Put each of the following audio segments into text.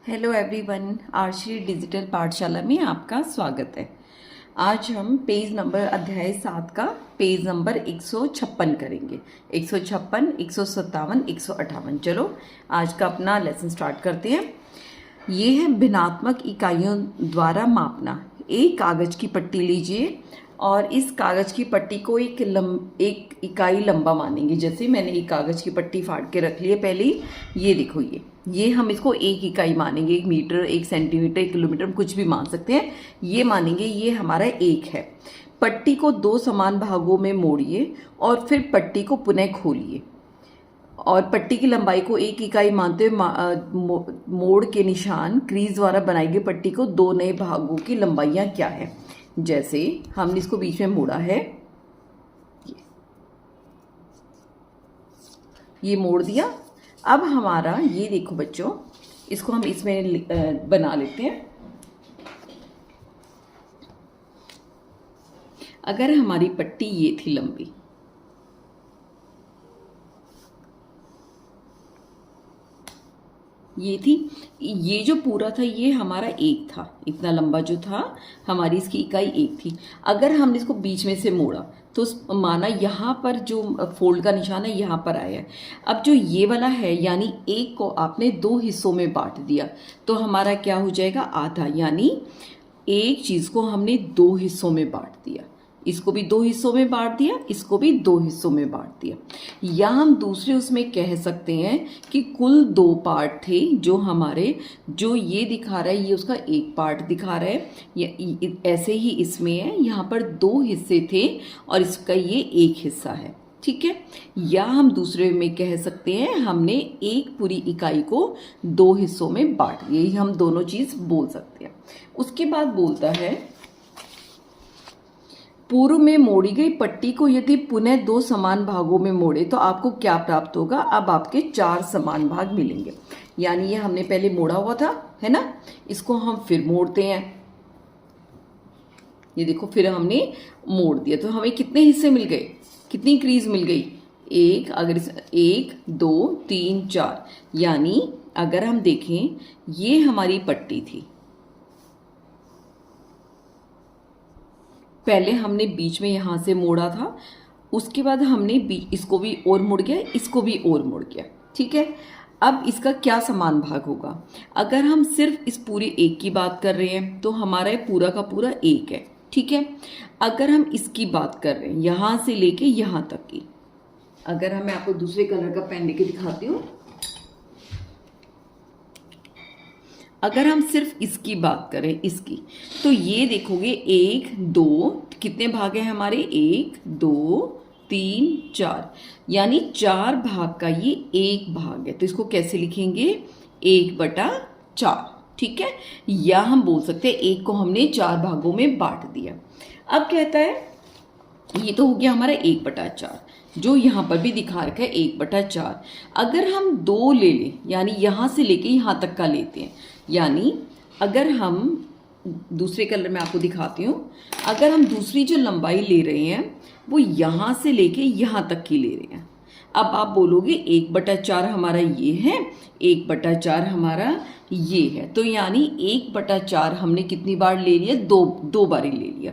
Hello everyone, आरश्री digital पाठशाला में आपका स्वागत है। आज हम पेज नंबर अध्याय 7 का पेज नंबर 156 करेंगे। 156, 157, 158। चलो आज का अपना लेसन स्टार्ट करते हैं। ये है भिन्नात्मक इकाइयों द्वारा मापना। एक कागज की पट्टी लीजिए और इस कागज की पट्टी को एक इकाई लंबा मानेंगे। जैसे मैंने एक कागज की पट्टी फाड़ के रख ली है पहले ही। ये देखो, ये हम इसको एक इकाई मानेंगे। 1 मीटर, 1 सेंटीमीटर, 1 किलोमीटर, कुछ भी मान सकते हैं। ये मानेंगे ये हमारा एक है। पट्टी को 2 समान भागों में मोड़िए और फिर पट्टी को पुनः खोलिए और पट्टी की लंबाई को 1 इकाई मानते हुए मोड़ के निशान क्रीज द्वारा बनाई गई पट्टी को 2 नए भागों की लंबाइयां क्या है। जैसे हमने इसको बीच में मोड़ा है, ये मोड़ दिया। अब हमारा ये देखो बच्चों, इसको हम इसमें बना लेते हैं। अगर हमारी पट्टी ये थी लंबी, ये थी, ये जो पूरा था ये हमारा एक था। इतना लंबा जो था हमारी इसकी इकाई एक थी। अगर हमने इसको बीच में से मोड़ा तो माना यहाँ पर जो फोल्ड का निशान है यहाँ पर आया है। अब जो ये वाला है यानी एक को आपने 2 हिस्सों में बांट दिया तो हमारा क्या हो जाएगा, आधा। यानी एक चीज़ को हमने 2 हिस्सों में बांट दिया। इसको भी 2 हिस्सों में बांट दिया, इसको भी 2 हिस्सों में बांट दिया। या हम दूसरे उसमें कह सकते हैं कि कुल 2 पार्ट थे जो हमारे, जो ये दिखा रहा है ये उसका एक पार्ट दिखा रहा है। ये ऐसे ही इसमें है, यहाँ पर 2 हिस्से थे और इसका ये एक हिस्सा है। ठीक है। या हम दूसरे में कह सकते हैं हमने एक पूरी इकाई को 2 हिस्सों में बांट दिया। यही हम दोनों चीज बोल सकते हैं। उसके बाद बोलता है, पूर्व में मोड़ी गई पट्टी को यदि पुनः 2 समान भागों में मोड़े तो आपको क्या प्राप्त होगा। अब आपके 4 समान भाग मिलेंगे। यानी ये हमने पहले मोड़ा हुआ था, है ना, इसको हम फिर मोड़ते हैं। ये देखो, फिर हमने मोड़ दिया तो हमें कितने हिस्से मिल गए, कितनी क्रीज मिल गई, एक। अगर 1 2 3 4, यानी अगर हम देखें ये हमारी पट्टी थी, पहले हमने बीच में यहां से मोड़ा था, उसके बाद हमने इसको भी और मुड़ गया, इसको भी और मुड़ गया। ठीक है। अब इसका क्या समान भाग होगा। अगर हम सिर्फ इस पूरे एक की बात कर रहे हैं तो हमारा ये पूरा का पूरा एक है। ठीक है। अगर हम इसकी बात कर रहे हैं यहां से लेके यहां तक की, अगर मैं आपको दूसरे कलर का पेन लेके दिखाती हूँ, अगर हम सिर्फ इसकी बात करें, इसकी, तो ये देखोगे 1 2, कितने भाग हैं हमारे, 1 2 3 4, यानी 4 भाग का ये एक भाग है। तो इसको कैसे लिखेंगे, 1/4। ठीक है। या हम बोल सकते हैं एक को हमने 4 भागों में बांट दिया। अब कहता है, ये तो हो गया हमारा 1/4, जो यहां पर भी दिखा रखा है 1/4। अगर हम 2 ले लें, यानी यहां से लेके यहां तक का लेते हैं, यानी अगर हम दूसरे कलर में आपको दिखाती हूं, अगर हम दूसरी जो लंबाई ले रहे हैं वो यहां से लेके यहां तक की ले रहे हैं। अब आप बोलोगे 1/4 हमारा ये है, 1/4 हमारा ये है, तो यानी 1/4 हमने कितनी बार ले लिया, 2 बार ही ले लिया।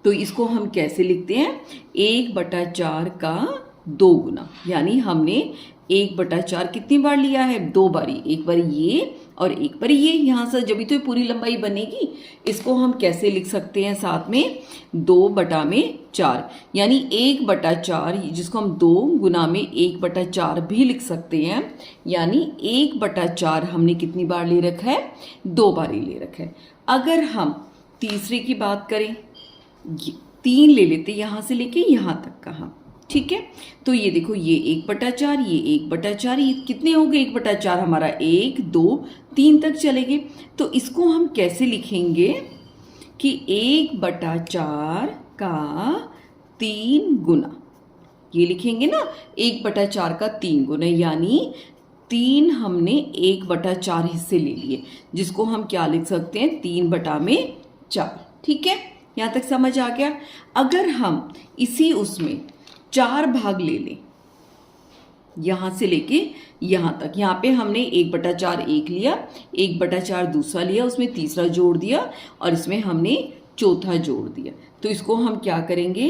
तो इसको हम कैसे लिखते हैं, 1/4 का 2 गुना, यानी हमने 1/4 कितनी बार लिया है, 2 बारी। एक बार ये और एक बार ये, यहां से जब तो पूरी लंबाई बनेगी। इसको हम कैसे लिख सकते हैं, साथ में 2/4, यानी 1/4, जिसको हम 2 गुना में 1/4 भी लिख सकते हैं। यानी 1/4 हमने कितनी बार ले रखा है, 2 बार ही ले रखा है। अगर हम तीसरे की बात करें, 3 ले लेते यहां से लेके यहां तक का हम। ठीक है। तो ये देखो, ये 1/4, ये 1/4, ये कितने हो गए, 1/4 हमारा 1 2 3 तक चलेंगे। तो इसको हम कैसे लिखेंगे कि 1/4 का 3 गुना, ये लिखेंगे ना, 1/4 का 3 गुना, यानी 3 हमने 1/4 हिस्से ले लिए, जिसको हम क्या लिख सकते हैं, 3/4। ठीक है। यहां तक समझ आ गया। अगर हम इसी उसमें 4 भाग ले लें, यहाँ से लेके यहाँ तक। यहाँ पे हमने 1/4 एक लिया, 1/4 दूसरा लिया, उसमें तीसरा जोड़ दिया और इसमें हमने चौथा जोड़ दिया। तो इसको हम क्या करेंगे,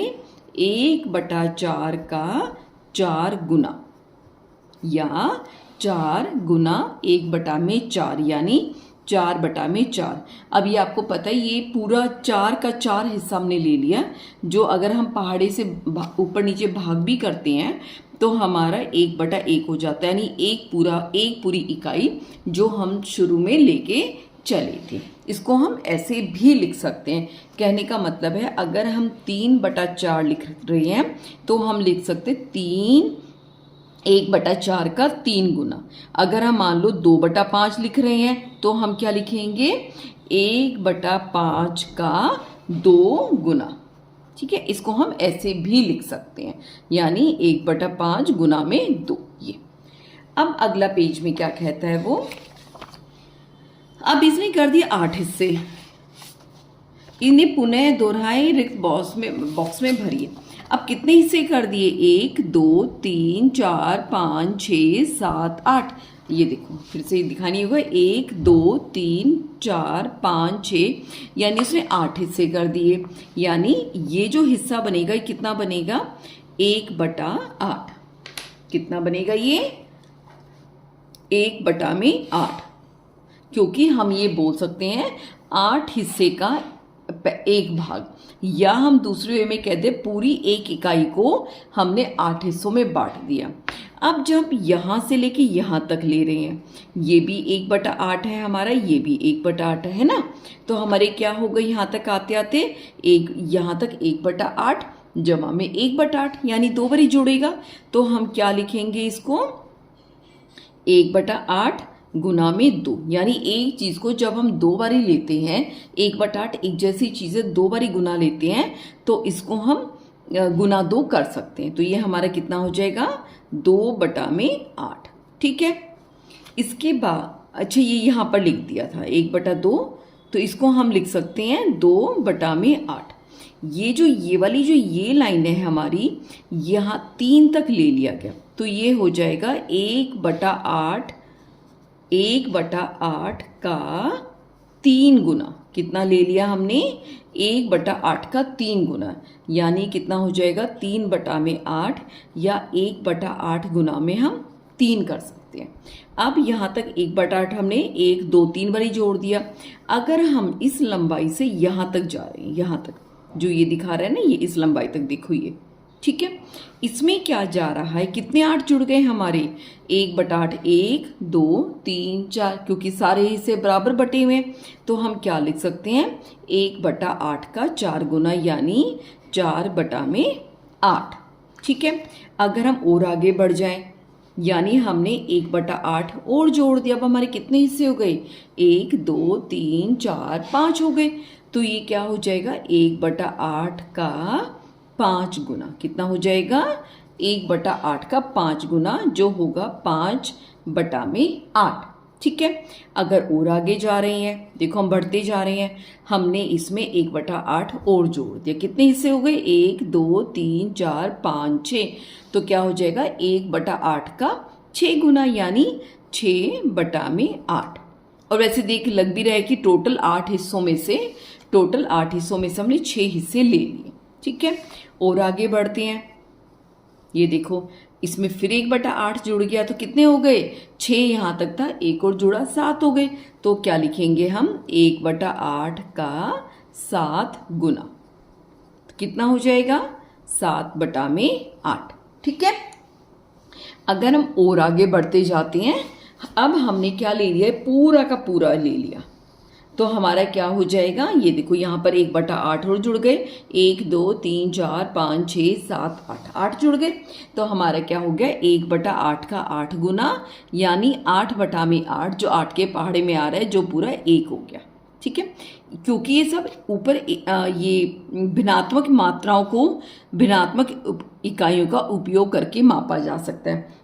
1/4 का 4 गुना या 4 गुना 1/4 यानी 4/4। अब ये आपको पता है ये पूरा 4 का 4 हिस्सा हमने ले लिया। जो अगर हम पहाड़े से ऊपर नीचे भाग भी करते हैं तो हमारा 1/1 हो जाता है, यानी एक पूरी इकाई जो हम शुरू में लेके चले थे। इसको हम ऐसे भी लिख सकते हैं। कहने का मतलब है अगर हम 3/4 लिख रहे हैं तो हम लिख सकते 1/4 का 3 गुना। अगर हम मान लो 2/5 लिख रहे हैं तो हम क्या लिखेंगे, 1/5 का 2 गुना। ठीक है, इसको हम ऐसे भी लिख सकते हैं, यानी 1/5 गुना में 2। ये अब अगला पेज में क्या कहता है वो, अब इसने कर दिए 8 हिस्से, इन्हें पुनः दोहराए रिक्त बॉक्स में भरिए। अब कितने हिस्से कर दिए, 1 2 3 4 5 6 7 8। ये देखो फिर से दिखानी होगा, 1 2 3 4 5 6, यानी उसने 8 हिस्से कर दिए। यानी ये जो हिस्सा बनेगा ये कितना बनेगा, 1/8। कितना बनेगा ये, 1/8। क्योंकि हम ये बोल सकते हैं 8 हिस्से का 1 भाग, या हम दूसरे वे में कहते हैं पूरी एक इकाई को हमने 8 हिस्सों में बांट दिया। अब जब यहाँ से लेके यहाँ तक ले रहे हैं, ये भी 1/8 है हमारा, ये भी 1/8 है ना, तो हमारे क्या हो गए यहाँ तक आते आते यहाँ तक 1/8 जमा में 1/8, यानी 2 बारी जोड़ेगा। तो हम क्या लिखेंगे इसको, 1/8 गुना में 2, यानी एक चीज को जब हम 2 बारी लेते हैं, 1/8 एक जैसी चीजें 2 बारी गुना लेते हैं तो इसको हम गुना 2 कर सकते हैं। तो ये हमारा कितना हो जाएगा, 2/8। ठीक है, इसके बाद अच्छा ये यहाँ पर लिख दिया था 1/2, तो इसको हम लिख सकते हैं 2/8। ये वाली जो ये लाइन है हमारी, यहाँ 3 तक ले लिया गया, तो ये हो जाएगा 1/8 का 3 गुना। कितना ले लिया हमने, 1/8 का 3 गुना, यानी कितना हो जाएगा 3/8, या 1/8 गुना में हम 3 कर सकते हैं। अब यहाँ तक 1/8 हमने 1 2 3 बारी जोड़ दिया। अगर हम इस लंबाई से यहाँ तक जा रहे हैं, यहाँ तक जो ये दिखा रहा है ना, ये इस लंबाई तक देखो ये, ठीक है, इसमें क्या जा रहा है, कितने 8 जुड़ गए हमारे, 1/8, 1 2 3 4, क्योंकि सारे हिस्से बराबर बटे हुए हैं तो हम क्या लिख सकते हैं, 1/8 का 4 गुना, यानी 4/8। ठीक है, अगर हम और आगे बढ़ जाएं, यानी हमने 1/8 और जोड़ दिया, अब हमारे कितने हिस्से हो गए, 1 2 3 4 5 हो गए। तो ये क्या हो जाएगा, 1/8 का 5 गुना। कितना हो जाएगा, 1/8 का 5 गुना, जो होगा 5/8। ठीक है, अगर और आगे जा रहे हैं, देखो हम बढ़ते जा रहे हैं, हमने इसमें 1/8 और जोड़ दिया, कितने हिस्से हो गए, 1 2 3 4 5 6, तो क्या हो जाएगा 1/8 का 6 गुना, यानी 6/8। और वैसे देख लग भी रहा है कि टोटल 8 हिस्सों में से हमने 6 हिस्से ले लिए। ठीक है, और आगे बढ़ते हैं, ये देखो इसमें फिर 1/8 जुड़ गया, तो कितने हो गए, 6 यहाँ तक था, एक और जुड़ा 7 हो गए। तो क्या लिखेंगे हम, 1/8 का 7 गुना, तो कितना हो जाएगा, 7/8। ठीक है, अगर हम और आगे बढ़ते जाते हैं, अब हमने क्या ले लिया, पूरा का पूरा ले लिया, तो हमारा क्या हो जाएगा, ये देखो यहाँ पर 1/8 और जुड़ गए, 1 2 3 4 5 6 7 8 जुड़ गए। तो हमारा क्या हो गया, 1/8 का 8 गुना, यानी 8/8, जो 8 के पहाड़े में आ रहा है, जो पूरा 1 हो गया। ठीक है, क्योंकि ये सब ऊपर ये भिन्नात्मक मात्राओं को भिन्नात्मक इकाइयों का उपयोग करके मापा जा सकता है।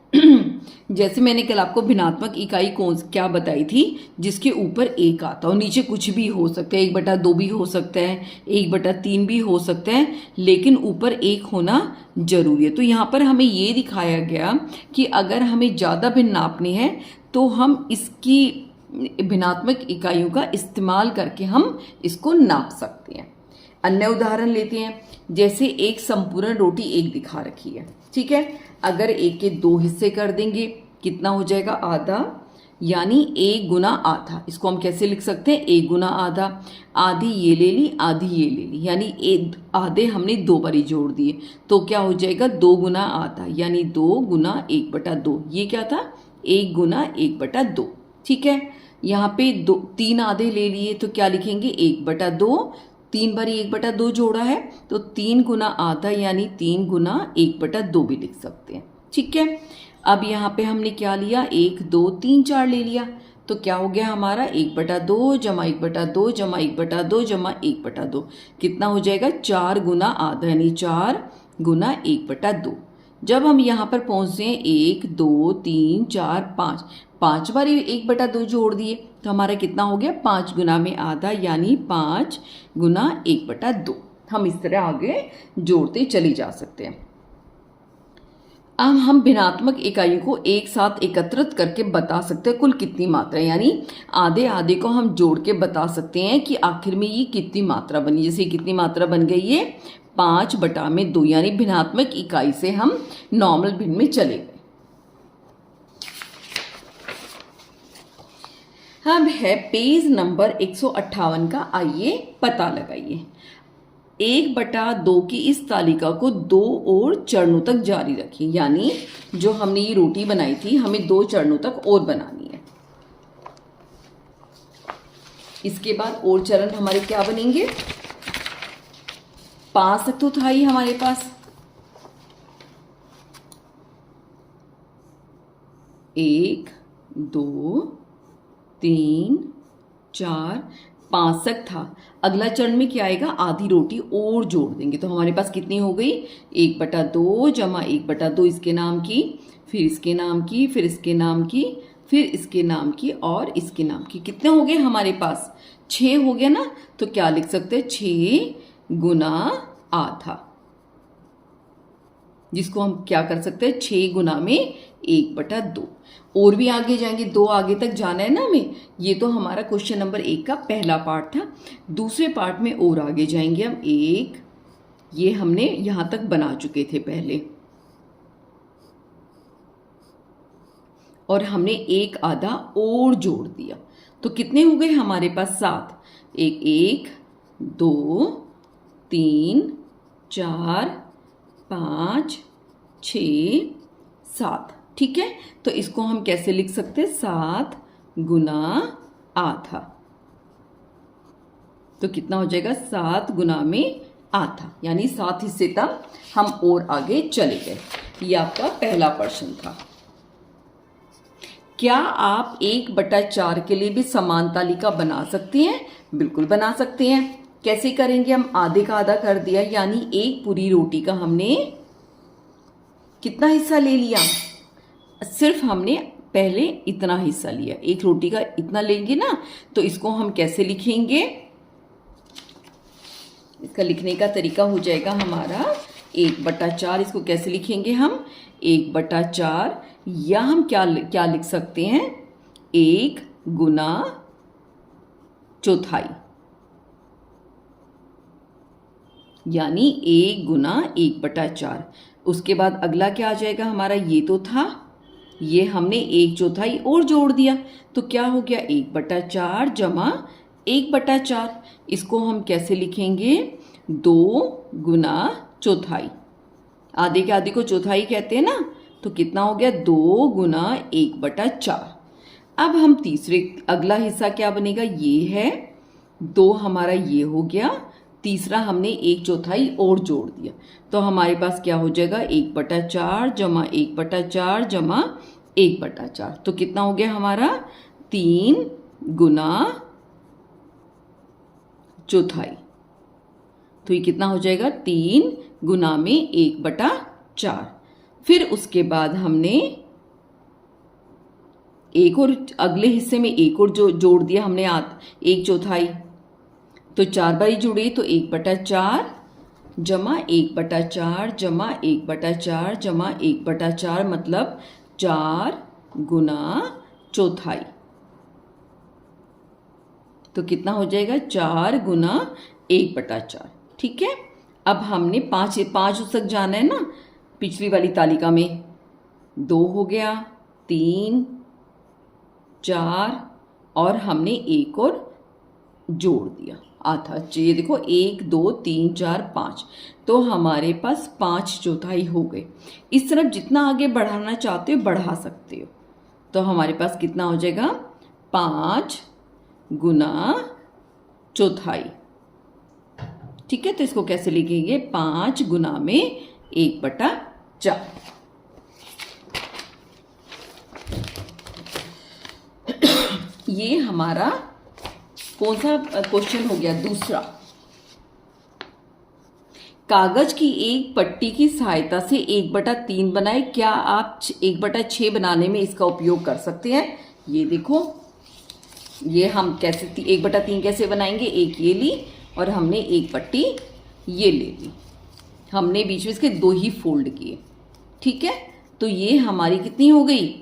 जैसे मैंने कल आपको भिन्नात्मक इकाई कौन क्या बताई थी, जिसके ऊपर एक आता और नीचे कुछ भी हो सकता है, 1/2 भी हो सकता है, 1/3 भी हो सकता है, लेकिन ऊपर एक होना जरूरी है। तो यहाँ पर हमें ये दिखाया गया कि अगर हमें ज़्यादा भिन्न नापनी है तो हम इसकी भिन्नात्मक इकाइयों का इस्तेमाल करके हम इसको नाप सकते हैं। अन्य उदाहरण लेते हैं, जैसे एक संपूर्ण रोटी एक दिखा रखी है, ठीक है। अगर एक के 2 हिस्से कर देंगे कितना हो जाएगा, आधा, यानी 1 गुना आधा। इसको हम कैसे लिख सकते हैं, 1 गुना आधा। आधी ये ले ली, आधी ये ले ली, यानी आधे हमने 2 बारी जोड़ दिए, तो क्या हो जाएगा 2 गुना आधा, यानी 2 गुना 1/2। ये क्या था, 1 गुना 1/2, ठीक है। यहाँ पे 3 आधे ले लिए तो क्या लिखेंगे, 1/2। 3 बारी 1/2 जोड़ा है तो 3 गुना आधा, यानी 3 गुना 1/2 भी लिख सकते हैं, ठीक है। अब यहाँ पे हमने क्या लिया, 1 2 3 4 ले लिया, तो क्या हो गया हमारा 1/2 जमा 1/2 जमा 1/2 जमा 1/2, कितना हो जाएगा 4 गुना आधा, यानी 4 गुना 1/2। जब हम यहाँ पर पहुँचते हैं 1 2 3 4 5, 5 बार 1/2 जोड़ दिए तो हमारा कितना हो गया, 5 गुना में आधा, यानी 5 गुना 1/2। हम इस तरह आगे जोड़ते चले जा सकते हैं। अब हम भिन्नात्मक इकाइयों को एक साथ एकत्रित करके बता सकते हैं कुल कितनी मात्रा, यानी आधे आधे को हम जोड़ के बता सकते हैं कि आखिर में ये कितनी मात्रा बनी। जैसे कितनी मात्रा बन गई है, 5/2, यानी भिन्नात्मक इकाई से हम नॉर्मल भिन्न में चले गए। अब है पेज नंबर 158 का, आइए पता लगाइए। 1/2 की इस तालिका को 2 और चरणों तक जारी रखें, यानी जो हमने ये रोटी बनाई थी हमें 2 चरणों तक और बनानी है। इसके बाद और चरण हमारे क्या बनेंगे, 5 तक तो था ही हमारे पास, 1 2 3 4 5 तक था। अगला चरण में क्या आएगा, आधी रोटी और जोड़ देंगे, तो हमारे पास कितनी हो गई, 1/2 जमा 1/2 इसके नाम की, फिर इसके नाम की, फिर इसके नाम की, फिर इसके नाम की और इसके नाम की। कितने हो गए हमारे पास, 6 हो गया ना। तो क्या लिख सकते हैं, 6 गुना आधा, जिसको हम क्या कर सकते हैं, 6 गुना में 1/2। और भी आगे जाएंगे, 2 आगे तक जाना है ना हमें। ये तो हमारा क्वेश्चन नंबर 1 का पहला पार्ट था। दूसरे पार्ट में और आगे जाएंगे हम। ये हमने यहां तक बना चुके थे पहले, और हमने 1 आधा और जोड़ दिया, तो कितने हो गए हमारे पास, 7। 1 2 3 4 5 6 7, ठीक है। तो इसको हम कैसे लिख सकते हैं, 7 गुना आधा, तो कितना हो जाएगा, 7 गुना में आधा, यानी 7 हिस्से तक हम और आगे चले गए। ये आपका पहला प्रश्न था। क्या आप 1/4 के लिए भी समान तालिका बना सकते हैं? बिल्कुल बना सकते हैं। कैसे करेंगे, हम आधे का आधा कर दिया, यानी एक पूरी रोटी का हमने कितना हिस्सा ले लिया, सिर्फ हमने पहले इतना हिस्सा लिया, एक रोटी का इतना लेंगे ना, तो इसको हम कैसे लिखेंगे, इसका लिखने का तरीका हो जाएगा हमारा 1/4। इसको कैसे लिखेंगे हम, 1/4, या हम क्या लिख सकते हैं, 1 गुना चौथाई, यानी 1 गुना 1/4। उसके बाद अगला क्या आ जाएगा हमारा, ये तो था, ये हमने 1/4 और जोड़ दिया, तो क्या हो गया, 1/4 जमा 1/4। इसको हम कैसे लिखेंगे, 2 गुना चौथाई, आधे के आधे को चौथाई कहते हैं ना, तो कितना हो गया, 2 गुना 1/4। अब हम अगला हिस्सा क्या बनेगा, ये है 2, हमारा ये हो गया। तीसरा हमने 1/4 और जोड़ दिया, तो हमारे पास क्या हो जाएगा, 1/4 जमा 1/4 जमा 1/4, तो कितना हो गया हमारा, 3 गुना चौथाई। तो ये कितना हो जाएगा, 3 गुना में 1/4। फिर उसके बाद हमने एक और अगले हिस्से में एक और जो जोड़ दिया हमने एक चौथाई, तो 4 बारी जुड़े तो 1/4 जमा 1/4 जमा 1/4 जमा 1/4 मतलब 4 गुना चौथाई। तो कितना हो जाएगा 4 गुना 1/4। ठीक है, अब हमने पाँच उस तक जाना है ना, पिछली वाली तालिका में 2 हो गया, 3, 4 और हमने एक और जोड़ दिया आधा। ये देखो 1 2 3 4 5, तो हमारे पास 5 चौथाई हो गए। इस तरफ जितना आगे बढ़ाना चाहते हो बढ़ा सकते हो। तो हमारे पास कितना हो जाएगा 5 गुना चौथाई। ठीक है, तो इसको कैसे लिखेंगे 5 गुना में 1/4। ये हमारा कौन सा क्वेश्चन हो गया, दूसरा। कागज की एक पट्टी की सहायता से 1/3 बनाए, क्या आप 1/6 बनाने में इसका उपयोग कर सकते हैं? ये देखो, ये हम कैसे 1/3 कैसे बनाएंगे, एक ये ली और हमने एक पट्टी ये ले ली, हमने बीच में इसके 2 ही फोल्ड किए। ठीक है, तो ये हमारी कितनी हो गई,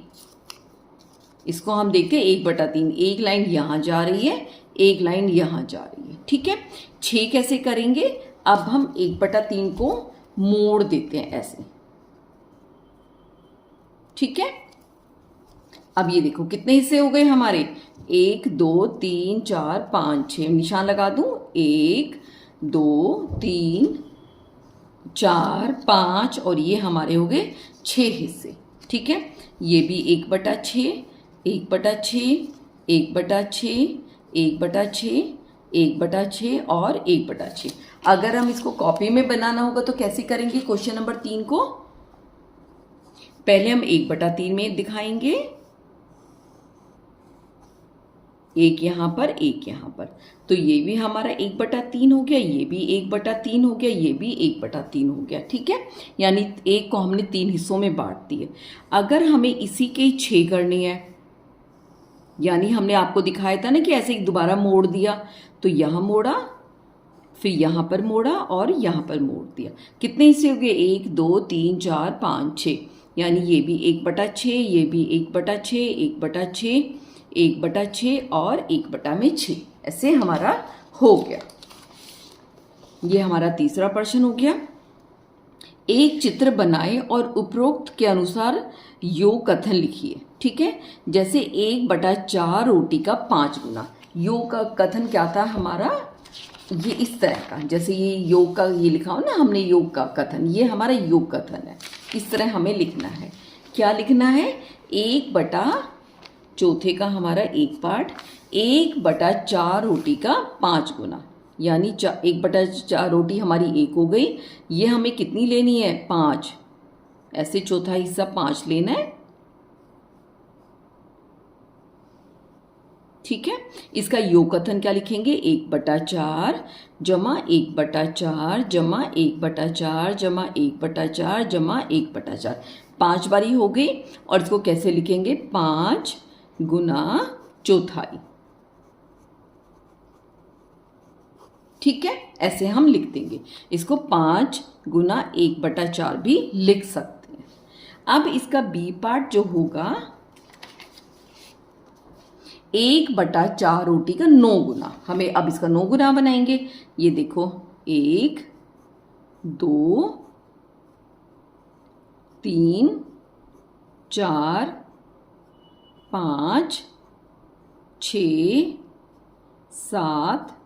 इसको हम देखते हैं 1/3, एक लाइन यहां जा रही है, एक लाइन यहां जा रही है। ठीक है, 6 कैसे करेंगे, अब हम 1/3 को मोड़ देते हैं ऐसे। ठीक है, अब ये देखो कितने हिस्से हो गए हमारे, 1 2 3 4 5 6, निशान लगा दूं, 1 2 3 4 5 और ये हमारे हो गए 6 हिस्से। ठीक है, ये भी 1/6 1/6 1/6 1/6 1/6 और 1/6। अगर हम इसको कॉपी में बनाना होगा तो कैसे करेंगे, क्वेश्चन नंबर 3 को पहले हम 1/3 में दिखाएंगे, एक यहां पर एक यहां पर, तो ये भी हमारा 1/3 हो गया, ये भी 1/3 हो गया, ये भी 1/3 हो गया। ठीक है, यानी एक को हमने 3 हिस्सों में बांट दिए। अगर हमें इसी के 6 करनी है, यानी हमने आपको दिखाया था ना कि ऐसे दोबारा मोड़ दिया, तो यहां मोड़ा, फिर यहां पर मोड़ा और यहां पर मोड़ दिया। कितने हिस्से हो गए, 1 2 3 4 5 6, यानी ये भी 1/6, ये भी 1/6 1/6 1/6 और 1/6, ऐसे हमारा हो गया। ये हमारा तीसरा प्रश्न हो गया। एक चित्र बनाए और उपरोक्त के अनुसार योग कथन लिखिए। ठीक है, जैसे 1/4 रोटी का 5 गुना। योग का कथन क्या था हमारा, ये इस तरह का, जैसे ये योग का ये लिखा हो ना हमने, योग का कथन, ये हमारा योग कथन है। इस तरह हमें लिखना है। क्या लिखना है, 1/4 का हमारा एक पार्ट, 1/4 रोटी का 5 गुना, यानी 1/4 रोटी हमारी 1 हो गई। ये हमें कितनी लेनी है, 5, ऐसे चौथा हिस्सा 5 लेना है। ठीक है, इसका योग कथन क्या लिखेंगे, 1/4 जमा 1/4 जमा 1/4 जमा 1/4 जमा 1/4, 5 बारी हो गई। और इसको कैसे लिखेंगे, 5 गुना चौथाई। ठीक है, ऐसे हम लिख देंगे इसको, 5 गुना 1/4 भी लिख सकते हैं। अब इसका बी पार्ट जो होगा, 1/4 रोटी का 9 गुना, हमें अब इसका 9 गुना बनाएंगे। ये देखो 1 2 3 4 5 6 7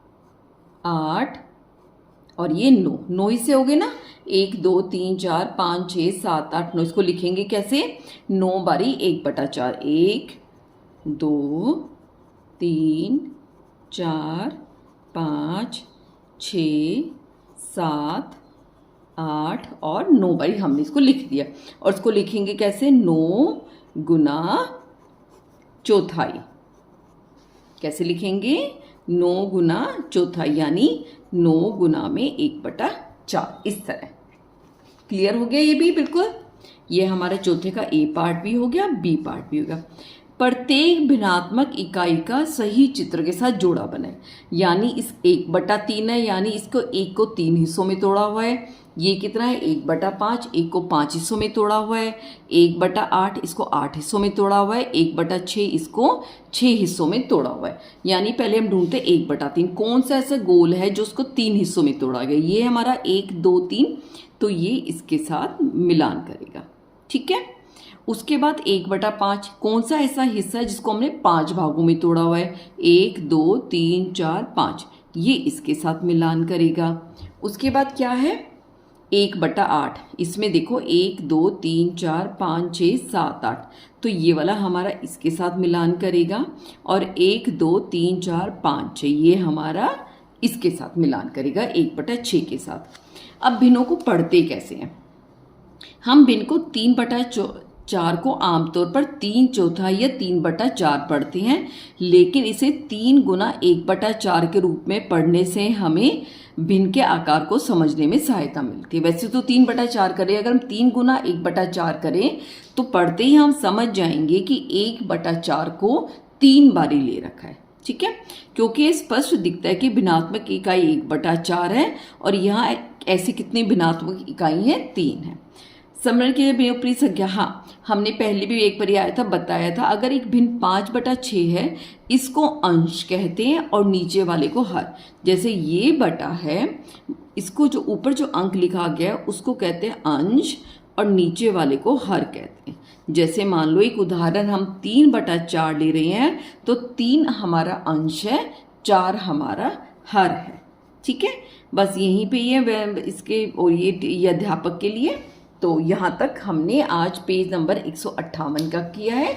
8 और ये 9 इससे हो गए ना, 1 2 3 4 5 6 7 8 9। इसको लिखेंगे कैसे, 9 बारी 1/4, 1 2 3 4 5 6 7 8 और 9 बारी हमने इसको लिख दिया। और इसको लिखेंगे कैसे, 9 गुना चौथाई। कैसे लिखेंगे, 9 गुना चौथाई, यानी 9 गुना में 1/4, इस तरह। क्लियर हो गया ये भी बिल्कुल। ये हमारे चौथे का ए पार्ट भी हो गया, बी पार्ट भी हो गया। प्रत्येक भिन्नात्मक इकाई का सही चित्र के साथ जोड़ा बनाए। यानी इस 1/3 है, यानी इसको 1 को 3 हिस्सों में तोड़ा हुआ है। ये कितना है 1/5, 1 को 5 हिस्सों में तोड़ा हुआ है। 1/8 इसको 8 हिस्सों में तोड़ा हुआ है। 1/6 इसको 6 हिस्सों में तोड़ा हुआ है। यानी पहले हम ढूंढते 1/3 कौन सा ऐसा गोल है जो उसको 3 हिस्सों में तोड़ा गया। ये हमारा 1 2 3, तो ये इसके साथ मिलान करेगा। ठीक है, उसके बाद 1/5 कौन सा ऐसा हिस्सा है जिसको हमने 5 भागों में तोड़ा हुआ है। 1 2 3 4 5, ये इसके साथ मिलान करेगा। उसके बाद क्या है 1/8, इसमें देखो 1 2 3 4 5 6 7 8, तो ये वाला हमारा इसके साथ मिलान करेगा। और 1 2 3 4 5 6 ये हमारा इसके साथ मिलान करेगा 1/6 के साथ। अब भिन्नों को पढ़ते कैसे हैं। हम भिन्न को 3/4 को आमतौर पर 3/4 या 3/4 पढ़ते हैं, लेकिन इसे 3 गुना 1/4 के रूप में पढ़ने से हमें भिन्न के आकार को समझने में सहायता मिलती है। वैसे तो 3/4 करें, अगर हम 3 गुना 1/4 करें तो पढ़ते ही हम समझ जाएंगे कि 1/4 को 3 बारी ले रखा है। ठीक है, क्योंकि ये स्पष्ट दिखता है कि भिन्नात्मक इकाई 1/4 है और यहाँ ऐसी कितनी भिन्नात्मक इकाई है 3 है। समरण के लिए ऊपरी संख्या, हाँ हमने पहले भी एक बार आया था बताया था, अगर एक भिन्न 5/6 है इसको अंश कहते हैं और नीचे वाले को हर। जैसे ये बटा है, इसको जो ऊपर जो अंक लिखा गया है उसको कहते हैं अंश और नीचे वाले को हर कहते हैं। जैसे मान लो एक उदाहरण हम 3/4 ले रहे हैं, तो 3 हमारा अंश है, 4 हमारा हर है। ठीक है, बस यहीं पे ये इसके और ये अध्यापक के लिए। तो यहाँ तक हमने आज पेज नंबर 158 का किया है।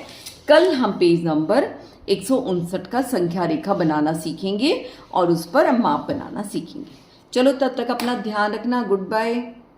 कल हम पेज नंबर 159 का संख्या रेखा बनाना सीखेंगे और उस पर हम माप बनाना सीखेंगे। चलो तब तक अपना ध्यान रखना। Good bye.